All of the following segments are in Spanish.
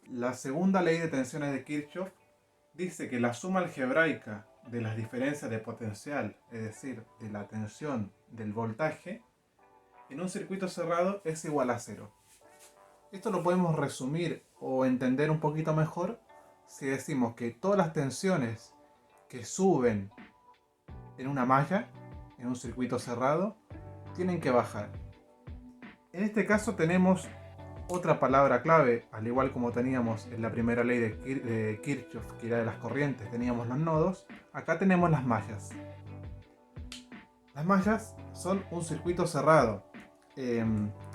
La segunda ley de tensiones de Kirchhoff dice que la suma algebraica de las diferencias de potencial, es decir, de la tensión del voltaje, en un circuito cerrado es igual a cero. Esto lo podemos resumir o entender un poquito mejor si decimos que todas las tensiones que suben en una malla, en un circuito cerrado, tienen que bajar. En este caso tenemos otra palabra clave, al igual como teníamos en la primera ley de Kirchhoff, que era de las corrientes, teníamos los nodos, acá tenemos las mallas. Las mallas son un circuito cerrado.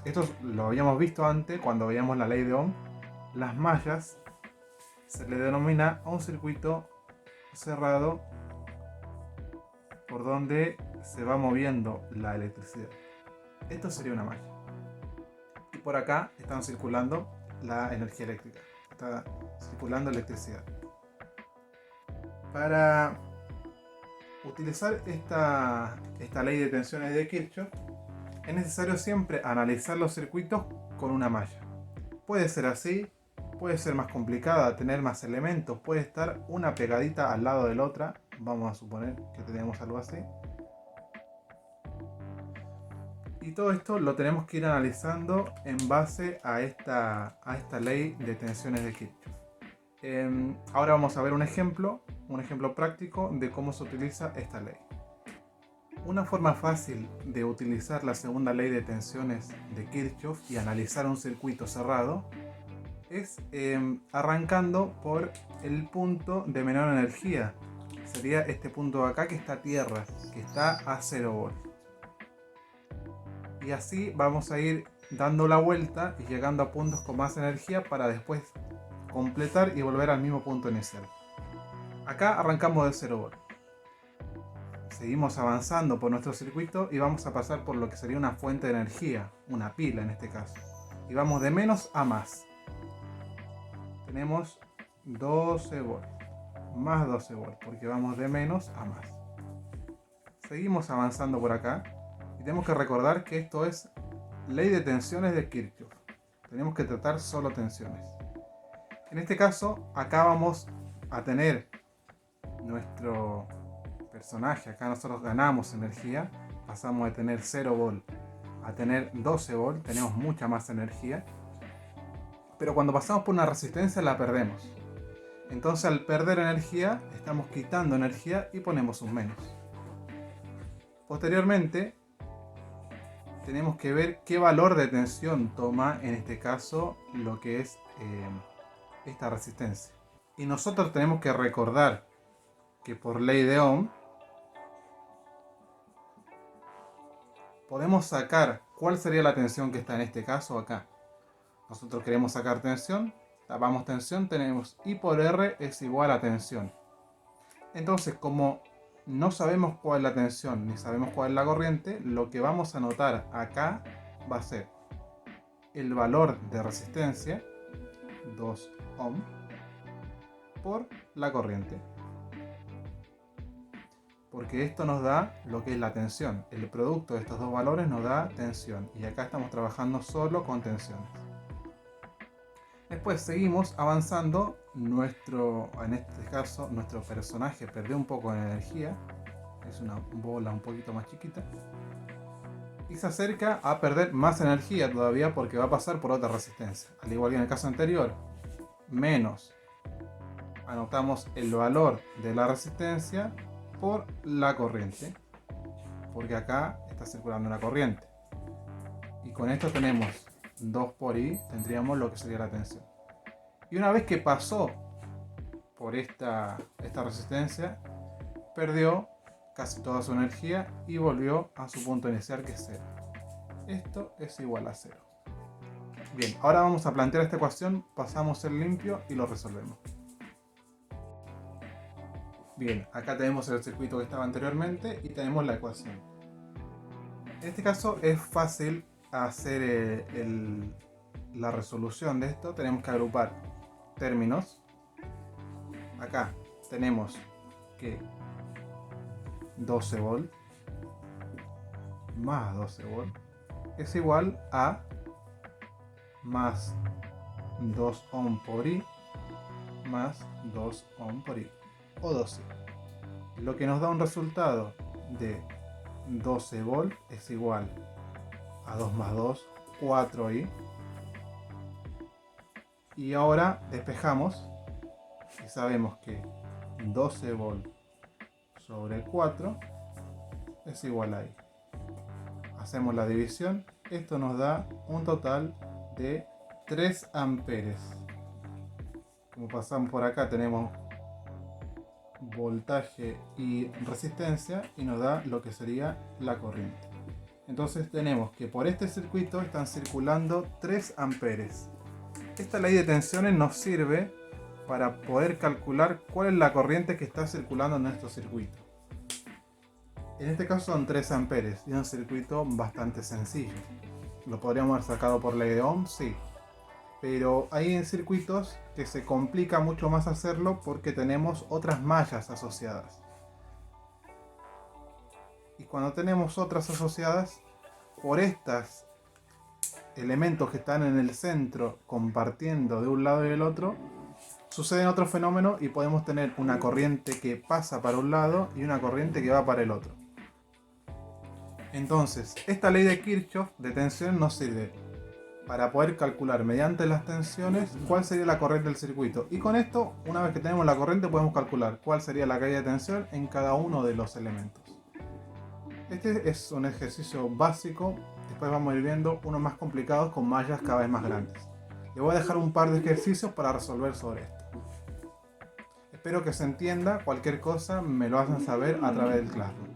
Esto lo habíamos visto antes cuando veíamos la ley de Ohm. Las mallas se le denomina a un circuito cerrado por donde se va moviendo la electricidad. Esto sería una malla. Y por acá están circulando la energía eléctrica. Está circulando electricidad. Para utilizar esta ley de tensiones de Kirchhoff, es necesario siempre analizar los circuitos con una malla. Puede ser así, puede ser más complicada, tener más elementos, puede estar una pegadita al lado de la otra. Vamos a suponer que tenemos algo así. Y todo esto lo tenemos que ir analizando en base a esta ley de tensiones de Kirchhoff. Ahora vamos a ver un ejemplo práctico de cómo se utiliza esta ley. Una forma fácil de utilizar la segunda ley de tensiones de Kirchhoff y analizar un circuito cerrado es arrancando por el punto de menor energía. Sería este punto de acá que está a tierra, que está a 0 volt. Y así vamos a ir dando la vuelta y llegando a puntos con más energía para después completar y volver al mismo punto inicial. Acá arrancamos de 0 volt. Seguimos avanzando por nuestro circuito y vamos a pasar por lo que sería una fuente de energía, una pila en este caso. Y vamos de menos a más. Tenemos 12 volt, más 12 volt, porque vamos de menos a más. Seguimos avanzando por acá y tenemos que recordar que esto es ley de tensiones de Kirchhoff. Tenemos que tratar solo tensiones. En este caso, acá vamos a tener nuestro personaje. Acá nosotros ganamos energía. Pasamos de tener 0 volt a tener 12 volt. Tenemos mucha más energía. Pero cuando pasamos por una resistencia la perdemos. Entonces al perder energía, estamos quitando energía y ponemos un menos. Posteriormente, tenemos que ver qué valor de tensión toma en este caso lo que es esta resistencia. Y nosotros tenemos que recordar que por ley de Ohm podemos sacar cuál sería la tensión que está en este caso acá. Nosotros queremos sacar tensión, tapamos tensión, tenemos I por R es igual a tensión. Entonces, como no sabemos cuál es la tensión ni sabemos cuál es la corriente, lo que vamos a anotar acá va a ser el valor de resistencia, 2 ohm, por la corriente. Porque esto nos da lo que es la tensión. El producto de estos dos valores nos da tensión. Y acá estamos trabajando solo con tensiones. Después seguimos avanzando. En este caso, nuestro personaje perdió un poco de energía. Es una bola un poquito más chiquita. Y se acerca a perder más energía todavía porque va a pasar por otra resistencia. Al igual que en el caso anterior, menos. Anotamos el valor de la resistencia por la corriente. Porque acá está circulando una corriente. Y con esto tenemos 2 por I, tendríamos lo que sería la tensión. Y una vez que pasó por esta resistencia, perdió casi toda su energía y volvió a su punto inicial, que es 0. Esto es igual a 0. Bien, ahora vamos a plantear esta ecuación, pasamos el limpio y lo resolvemos. Bien, acá tenemos el circuito que estaba anteriormente y tenemos la ecuación. En este caso es fácil hacer la resolución de esto. Tenemos que agrupar términos. Acá tenemos que 12 volt más 12 volt es igual a más 2 ohm por I más 2 ohm por I, o 2I. Lo que nos da un resultado de 12 volt es igual a 2 más 2, 4I. Y ahora despejamos y sabemos que 12 volt sobre 4 es igual a I. Hacemos la división, esto nos da un total de 3 amperes. Como pasamos por acá tenemos voltaje y resistencia y nos da lo que sería la corriente. Entonces tenemos que por este circuito están circulando 3 amperes. Esta ley de tensiones nos sirve para poder calcular cuál es la corriente que está circulando en nuestro circuito. En este caso son 3 amperes y es un circuito bastante sencillo. ¿Lo podríamos haber sacado por ley de Ohm? Sí. Pero hay circuitos que se complica mucho más hacerlo porque tenemos otras mallas asociadas. Y cuando tenemos otras asociadas, por estos elementos que están en el centro compartiendo de un lado y del otro, suceden otros fenómenos y podemos tener una corriente que pasa para un lado y una corriente que va para el otro. Entonces, esta ley de Kirchhoff de tensión nos sirve para poder calcular mediante las tensiones cuál sería la corriente del circuito. Y con esto, una vez que tenemos la corriente, podemos calcular cuál sería la caída de tensión en cada uno de los elementos. Este es un ejercicio básico, después vamos a ir viendo unos más complicados con mallas cada vez más grandes. Les voy a dejar un par de ejercicios para resolver sobre esto. Espero que se entienda, cualquier cosa me lo hacen saber a través del Classroom.